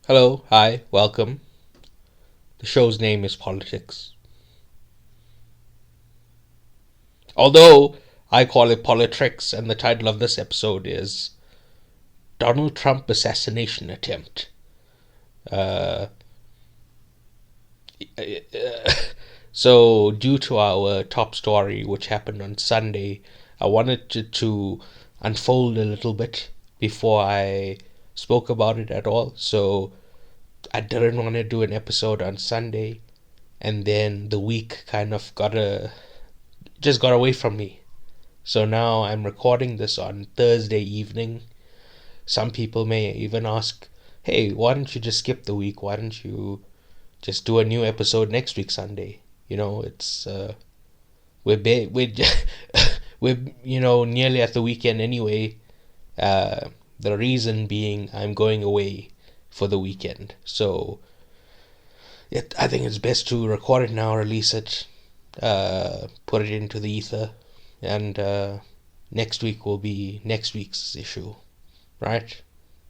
Hello, hi, welcome. The show's name is Politics. Although I call it Politrix, and the title of this episode is Donald Trump Assassination Attempt. Uh, so, due to our top story, which happened on Sunday, I wanted to unfold a little bit before I spoke about it at all. So, I didn't want to do an episode on Sunday, and then the week kind of got away from me. So now I'm recording this on Thursday evening. Some people may even ask, hey, why don't you just skip the week? Why don't you just do a new episode next week Sunday? It's we're we're nearly at the weekend anyway. The reason being I'm going away for the weekend. So I think it's best to record it now, release it, put it into the ether, and next week will be next week's issue, right?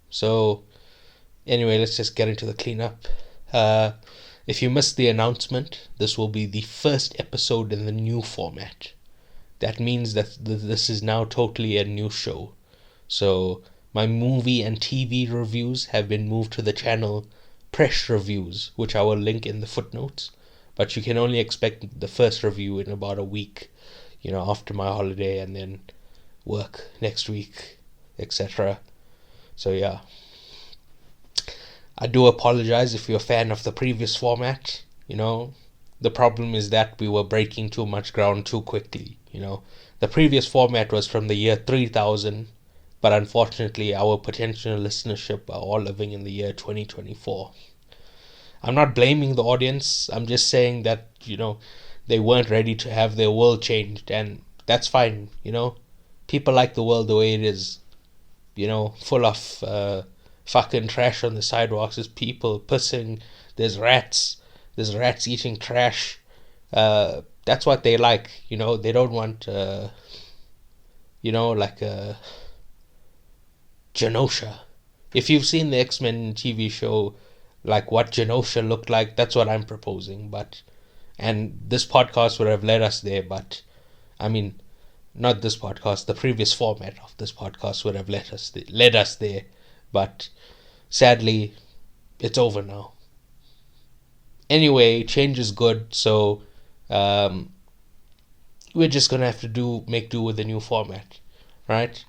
So anyway, let's just get into the cleanup. If you missed the announcement, this will be the first episode in the new format. That means that this is now totally a new show. So my movie and TV reviews have been moved to the channel Press Reviews, which I will link in the footnotes. But you can only expect the first review in about a week, after my holiday, and then work next week, etc. So yeah. I do apologize if you're a fan of the previous format. The problem is that we were breaking too much ground too quickly. The previous format was from the year 3000, but unfortunately our potential listenership are all living in the year 2024. I'm not blaming the audience. I'm just saying that, they weren't ready to have their world changed, and that's fine. People like the world the way it is, full of fucking trash on the sidewalks. There's people pissing, there's rats eating trash. That's what they like. They don't want like a Genosha. If you've seen the X-Men TV show, like what Genosha looked like, that's what I'm proposing. And this podcast would have led us there, but I mean, not this podcast, the previous format of this podcast would have led us there, but sadly it's over now. Anyway, change is good, so we're just gonna have to make do with the new format, right?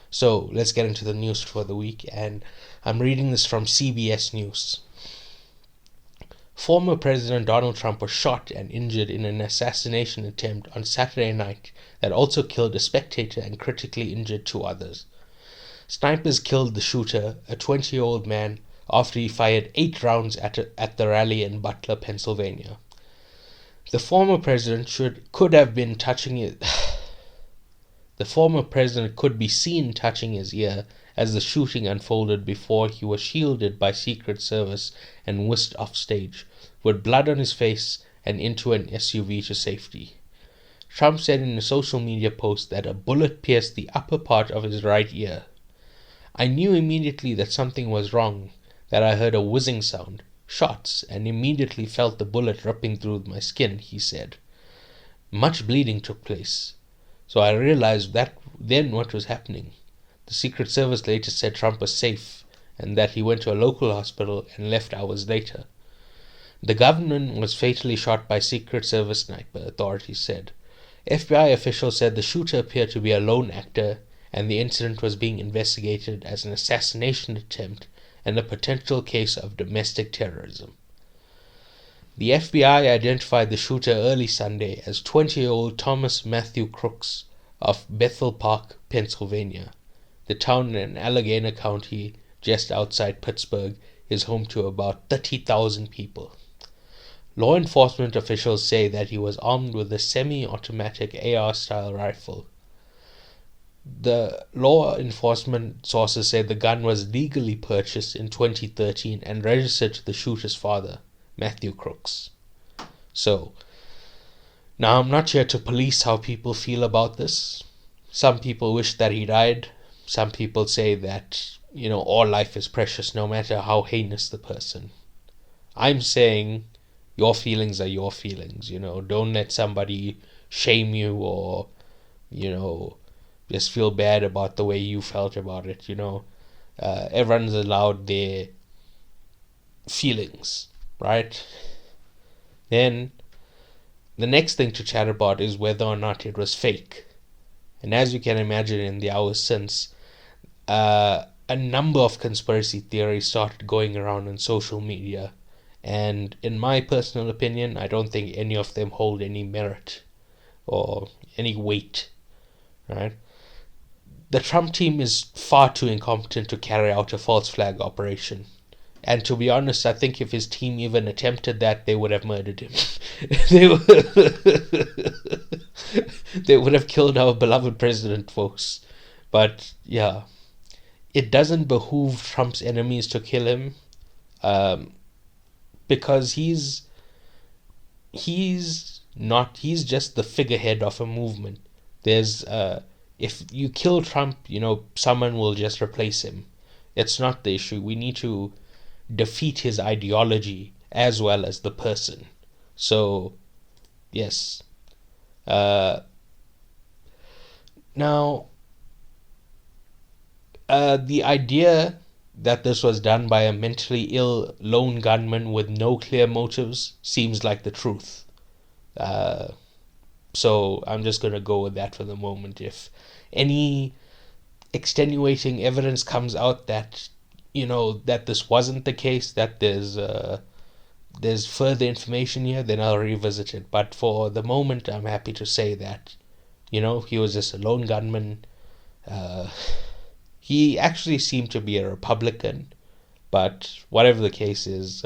So let's get into the news for the week, and I'm reading this from CBS News. Former President Donald Trump was shot and injured in an assassination attempt on Saturday night that also killed a spectator and critically injured two others. Snipers killed the shooter, a 20-year-old man, after he fired 8 rounds at the rally in Butler, Pennsylvania. The former president could be seen touching his ear as the shooting unfolded before he was shielded by Secret Service and whisked off stage, with blood on his face and into an SUV to safety. Trump said in a social media post that a bullet pierced the upper part of his right ear. I knew immediately that something was wrong, that I heard a whizzing sound, shots, and immediately felt the bullet ripping through my skin, he said. Much bleeding took place, so I realized then what was happening. The Secret Service later said Trump was safe and that he went to a local hospital and left hours later. The gunman was fatally shot by Secret Service sniper, authorities said. FBI officials said the shooter appeared to be a lone actor and the incident was being investigated as an assassination attempt and a potential case of domestic terrorism. The FBI identified the shooter early Sunday as 20-year-old Thomas Matthew Crooks of Bethel Park, Pennsylvania. The town in Allegheny County, just outside Pittsburgh, is home to about 30,000 people. Law enforcement officials say that he was armed with a semi-automatic AR-style rifle. The law enforcement sources say the gun was legally purchased in 2013 and registered to the shooter's father, Matthew Crooks. So, now I'm not here to police how people feel about this. Some people wish that he died. Some people say that, all life is precious, no matter how heinous the person. I'm saying your feelings are your feelings. Don't let somebody shame you or just feel bad about the way you felt about it. Everyone's allowed their feelings, right? Then the next thing to chat about is whether or not it was fake. And as you can imagine, in the hours since, a number of conspiracy theories started going around on social media. And in my personal opinion, I don't think any of them hold any merit or any weight, right? The Trump team is far too incompetent to carry out a false flag operation. And to be honest, I think if his team even attempted that, they would have murdered him. They would have killed our beloved president, folks. But yeah, it doesn't behoove Trump's enemies to kill him, because he's just the figurehead of a movement. If you kill Trump, someone will just replace him. It's not the issue. We need to defeat his ideology as well as the person. So, yes. Now, the idea that this was done by a mentally ill lone gunman with no clear motives seems like the truth. So I'm just going to go with that for the moment. If any extenuating evidence comes out that that this wasn't the case, that there's further information here, then I'll revisit it. But for the moment, I'm happy to say that he was just a lone gunman. He actually seemed to be a Republican, but whatever the case is,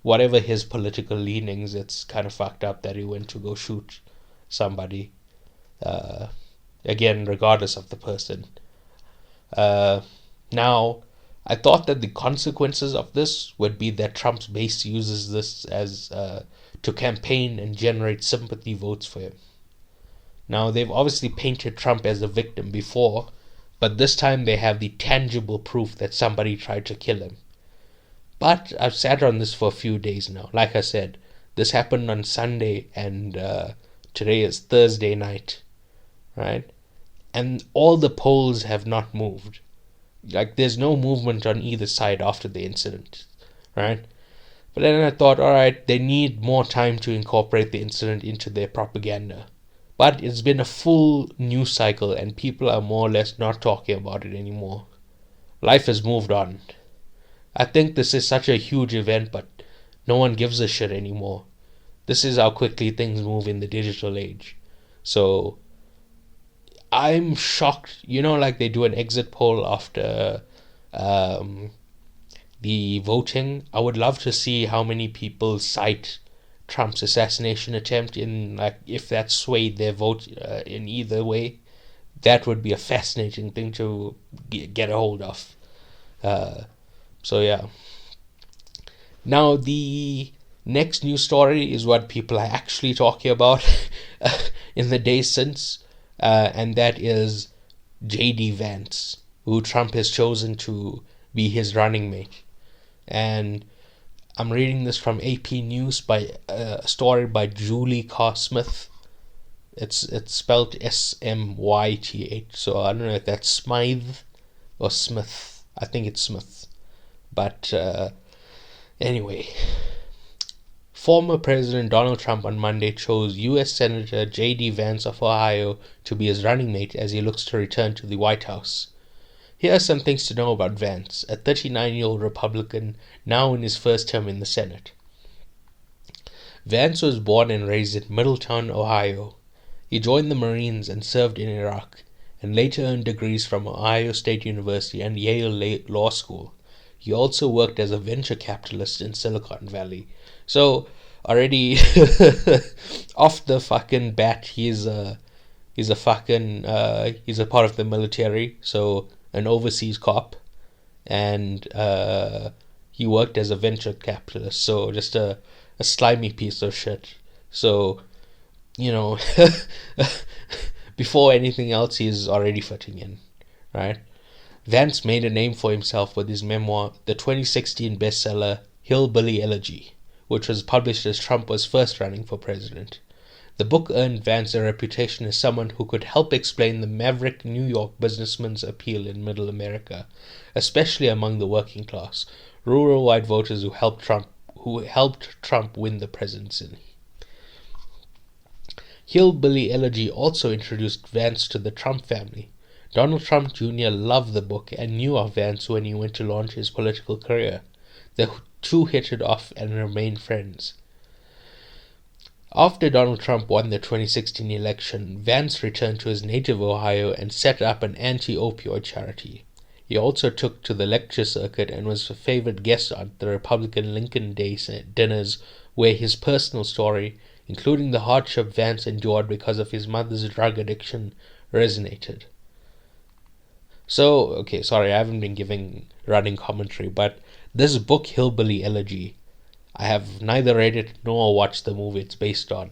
whatever his political leanings, it's kind of fucked up that he went to go shoot somebody. Again, regardless of the person. Now, I thought that the consequences of this would be that Trump's base uses this as to campaign and generate sympathy votes for him. Now, they've obviously painted Trump as a victim before, but this time they have the tangible proof that somebody tried to kill him. But I've sat on this for a few days now. Like I said, this happened on Sunday, and today is Thursday night, right? And all the polls have not moved. Like, there's no movement on either side after the incident, right? But then I thought, alright, they need more time to incorporate the incident into their propaganda. But it's been a full news cycle and people are more or less not talking about it anymore. Life has moved on. I think this is such a huge event, but no one gives a shit anymore. This is how quickly things move in the digital age. So I'm shocked. Like they do an exit poll after the voting. I would love to see how many people cite Trump's assassination attempt in, like, if that swayed their vote in either way. That would be a fascinating thing to get a hold of. So yeah. Now the next news story is what people are actually talking about in the days since, and that is J.D. Vance, who Trump has chosen to be his running mate. And I'm reading this from AP News by a story by Julie Carr Smith. It's spelled Smyth, so I don't know if that's Smythe or Smith. I think it's Smith. But anyway, former President Donald Trump on Monday chose U.S. Senator J.D. Vance of Ohio to be his running mate as he looks to return to the White House. Here are some things to know about Vance, a 39-year-old Republican now in his first term in the Senate. Vance was born and raised in Middletown, Ohio. He joined the Marines and served in Iraq, and later earned degrees from Ohio State University and Yale Law School. He also worked as a venture capitalist in Silicon Valley. So, already off the fucking bat, he's a part of the military, so an overseas cop, and he worked as a venture capitalist, so just a slimy piece of shit. So, before anything else, he's already fitting in, right? Vance made a name for himself with his memoir, the 2016 bestseller Hillbilly Elegy, which was published as Trump was first running for president. The book earned Vance a reputation as someone who could help explain the maverick New York businessman's appeal in Middle America, especially among the working class, rural white voters who helped Trump win the presidency. Hillbilly Elegy also introduced Vance to the Trump family. Donald Trump Jr. loved the book and knew of Vance when he went to launch his political career. The two hit it off and remained friends. After Donald Trump won the 2016 election, Vance returned to his native Ohio and set up an anti-opioid charity. He also took to the lecture circuit and was a favored guest at the Republican Lincoln Day dinners, where his personal story, including the hardship Vance endured because of his mother's drug addiction, resonated. So, okay, sorry, I haven't been giving running commentary, but this book, Hillbilly Elegy, I have neither read it nor watched the movie it's based on,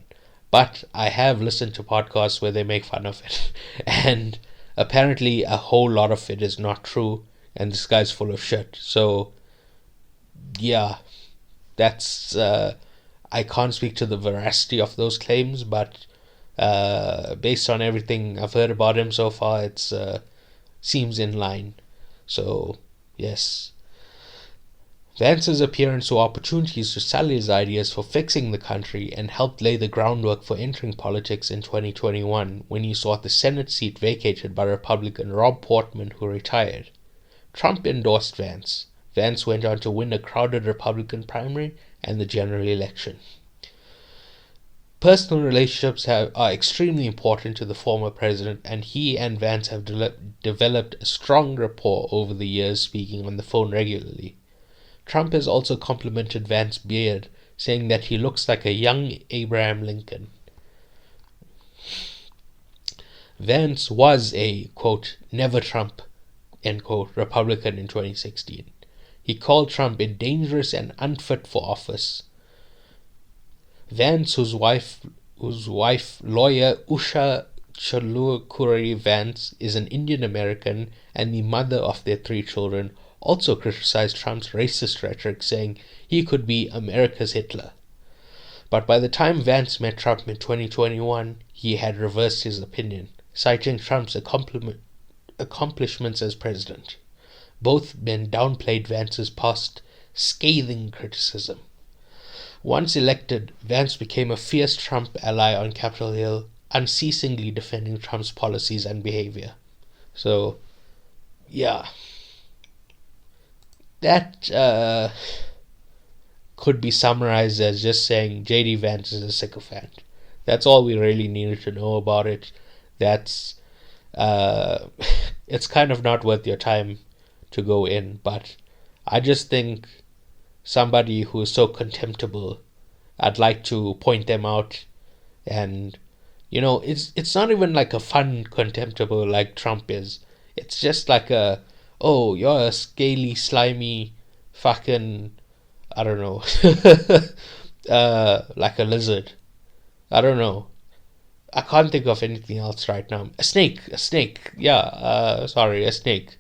but I have listened to podcasts where they make fun of it, and apparently a whole lot of it is not true, and this guy's full of shit. So, yeah, that's, I can't speak to the veracity of those claims, but based on everything I've heard about him so far, it's seems in line. So, yes. Vance's appearance saw opportunities to sell his ideas for fixing the country and helped lay the groundwork for entering politics in 2021 when he saw the Senate seat vacated by Republican Rob Portman, who retired. Trump endorsed Vance. Vance went on to win a crowded Republican primary and the general election. Personal relationships are extremely important to the former president, and he and Vance have developed a strong rapport over the years, speaking on the phone regularly. Trump has also complimented Vance's beard, saying that he looks like a young Abraham Lincoln. Vance was a, quote, never Trump, end quote, Republican in 2016. He called Trump dangerous and unfit for office. Vance, whose wife lawyer Usha Chalukuri Vance, is an Indian American and the mother of their 3 children, also criticized Trump's racist rhetoric, saying he could be America's Hitler. But by the time Vance met Trump in 2021, he had reversed his opinion, citing Trump's accomplishments as president. Both men downplayed Vance's past scathing criticism. Once elected, Vance became a fierce Trump ally on Capitol Hill, unceasingly defending Trump's policies and behavior. So, yeah. That could be summarized as just saying J.D. Vance is a sycophant. That's all we really needed to know about it. That's it's kind of not worth your time to go in, but I just think somebody who is so contemptible, I'd like to point them out. And it's not even like a fun contemptible like Trump is. It's just like oh, you're a scaly, slimy fucking, I don't know, like a lizard. I don't know, I can't think of anything else right now. A snake, yeah, sorry, a snake,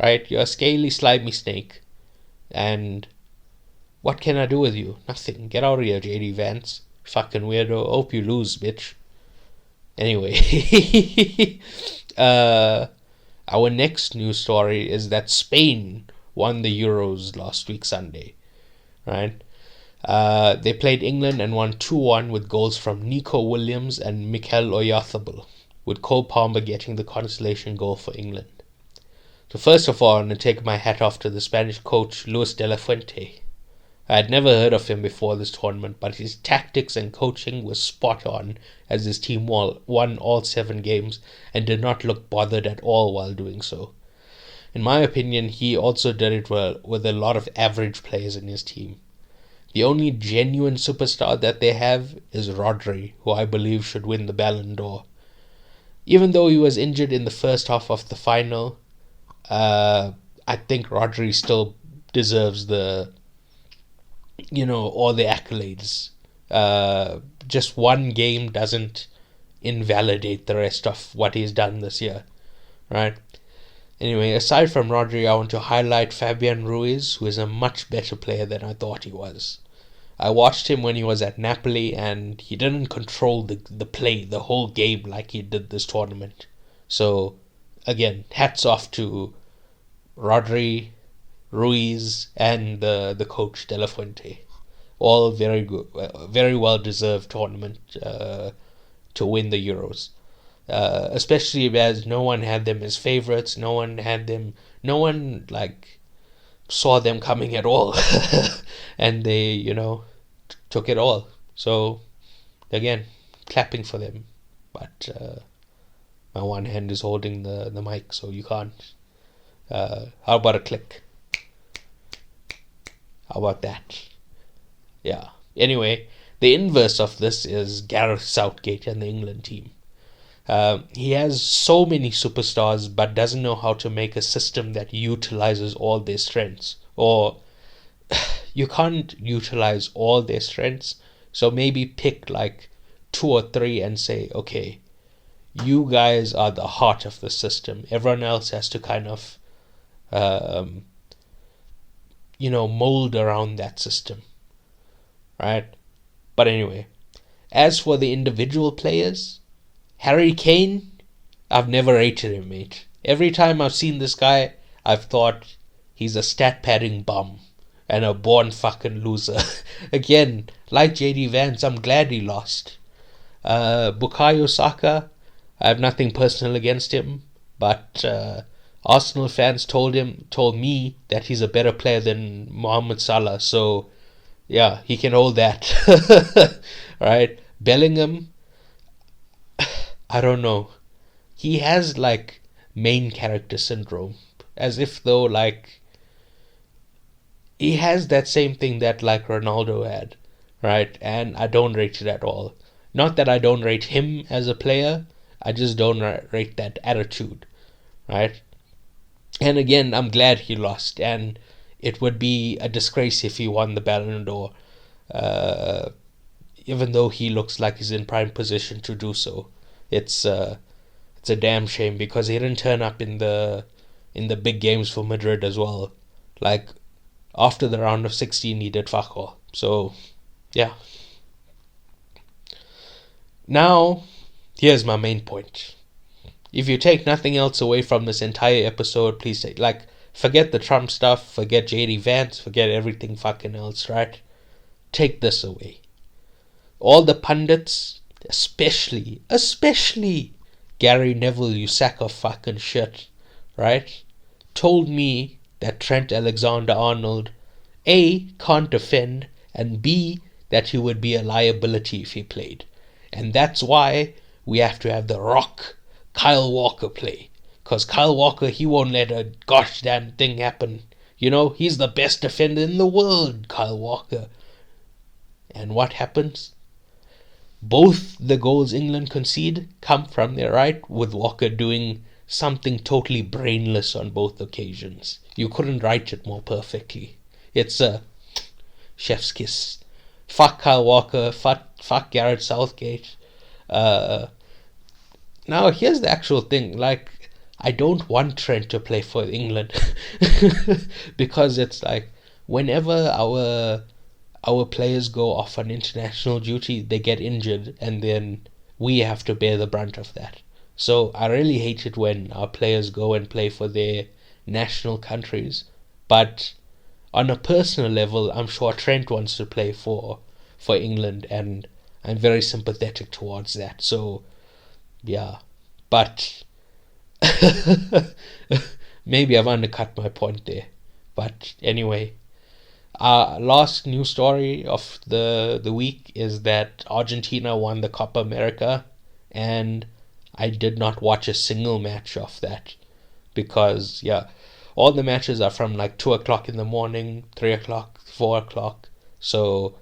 right? You're a scaly, slimy snake, and what can I do with you? Nothing. Get out of here, J.D. Vance. Fucking weirdo. Hope you lose, bitch. Anyway. Our next news story is that Spain won the Euros last week Sunday. Right? They played England and won 2-1 with goals from Nico Williams and Mikel Oyarzabal, with Cole Palmer getting the consolation goal for England. So first of all, I'm going to take my hat off to the Spanish coach Luis de la Fuente. I had never heard of him before this tournament, but his tactics and coaching was spot on as his team won all 7 games and did not look bothered at all while doing so. In my opinion, he also did it well with a lot of average players in his team. The only genuine superstar that they have is Rodri, who I believe should win the Ballon d'Or. Even though he was injured in the first half of the final, I think Rodri still deserves all the accolades. Just one game doesn't invalidate the rest of what he's done this year, right? Anyway, aside from Rodri, I want to highlight Fabian Ruiz, who is a much better player than I thought he was. I watched him when he was at Napoli, and he didn't control the play, the whole game, like he did this tournament. So, again, hats off to Rodri, Ruiz, and the coach De La Fuente. All very good, very well deserved tournament to win the Euros. Especially as no one had them as favorites. No one like saw them coming at all, and they took it all. So again, clapping for them. But my one hand is holding the mic, so you can't. How about a click? How about that? Yeah. Anyway, the inverse of this is Gareth Southgate and the England team. He has so many superstars, but doesn't know how to make a system that utilizes all their strengths. Or you can't utilize all their strengths, so maybe pick like 2 or 3 and say, okay, you guys are the heart of the system. Everyone else has to kind of, mold around that system, right? But anyway, as for the individual players, Harry Kane, I've never rated him, mate. Every time I've seen this guy, I've thought he's a stat padding bum and a born fucking loser. Again, like JD Vance, I'm glad he lost. Bukayo Saka, I have nothing personal against him, but Arsenal fans told me that he's a better player than Mohamed Salah, so yeah, he can hold that. Right? Bellingham, I don't know. He has like main character syndrome, as if though like he has that same thing that like Ronaldo had, right? And I don't rate it at all. Not that I don't rate him as a player, I just don't rate that attitude, right? And again, I'm glad he lost, and it would be a disgrace if he won the Ballon d'Or, even though he looks like he's in prime position to do so. It's a damn shame because he didn't turn up in the big games for Madrid as well. Like after the round of 16, he did fuck all. So yeah. Now, here's my main point. If you take nothing else away from this entire episode, please say, forget the Trump stuff, forget JD Vance, forget everything fucking else, right? Take this away. All the pundits, especially Gary Neville, you sack of fucking shit, right, told me that Trent Alexander-Arnold, A, can't defend, and B, that he would be a liability if he played. And that's why we have to have the Rock Kyle Walker play. Because Kyle Walker, he won't let a gosh damn thing happen. He's the best defender in the world, Kyle Walker. And what happens? Both the goals England concede come from their right, with Walker doing something totally brainless on both occasions. You couldn't write it more perfectly. It's a chef's kiss. Fuck Kyle Walker, fuck Gareth Southgate. Now, here's the actual thing. I don't want Trent to play for England because it's like whenever our players go off on international duty, they get injured, and then we have to bear the brunt of that. So I really hate it when our players go and play for their national countries. But on a personal level, I'm sure Trent wants to play for England, and I'm very sympathetic towards that. So yeah, but maybe I've undercut my point there. But anyway, last news story of the week is that Argentina won the Copa America, and I did not watch a single match of that because all the matches are from 2 o'clock in the morning, 3 o'clock, 4 o'clock. So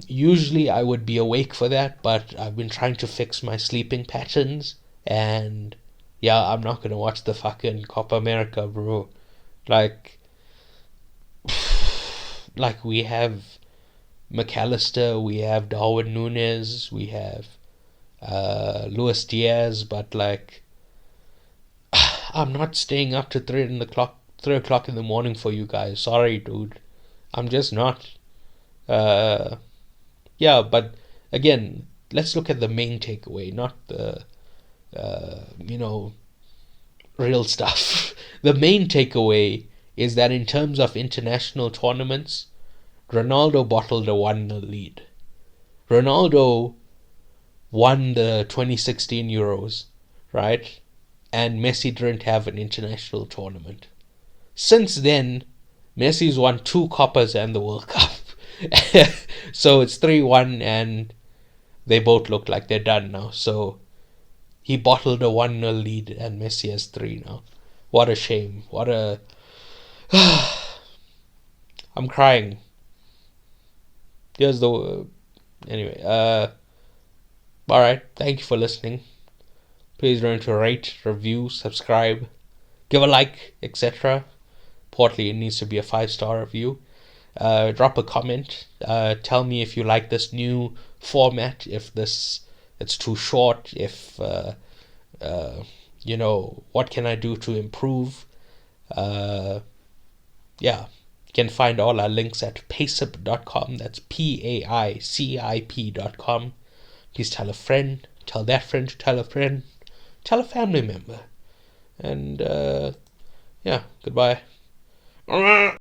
usually I would be awake for that, but I've been trying to fix my sleeping patterns, and I'm not gonna watch the fucking Copa America, bro. We have McAllister, we have Darwin Núñez, we have Luis Diaz, but I'm not staying up to 3 o'clock in the morning for you guys. Sorry, dude. I'm just not. Yeah, but again, let's look at the main takeaway, not the, real stuff. The main takeaway is that in terms of international tournaments, Ronaldo bottled a 1-0 lead. Ronaldo won the 2016 Euros, right? And Messi didn't have an international tournament. Since then, Messi's won 2 Copas and the World Cup. So it's 3-1 and they both look like they're done now. So he bottled a 1-0 lead and Messi has 3 now. What a shame. What a... I'm crying. Here's the... Anyway, alright. Thank you for listening. Please remember to rate, review, subscribe, give a like, etc. Importantly, it needs to be a 5-star review. Drop a comment. Tell me if you like this new format, if it's too short, if what can I do to improve. Yeah, you can find all our links at PAICIP.com. That's PAICIP.com. Please tell a friend, tell that friend to tell a friend, tell a family member. And yeah, goodbye.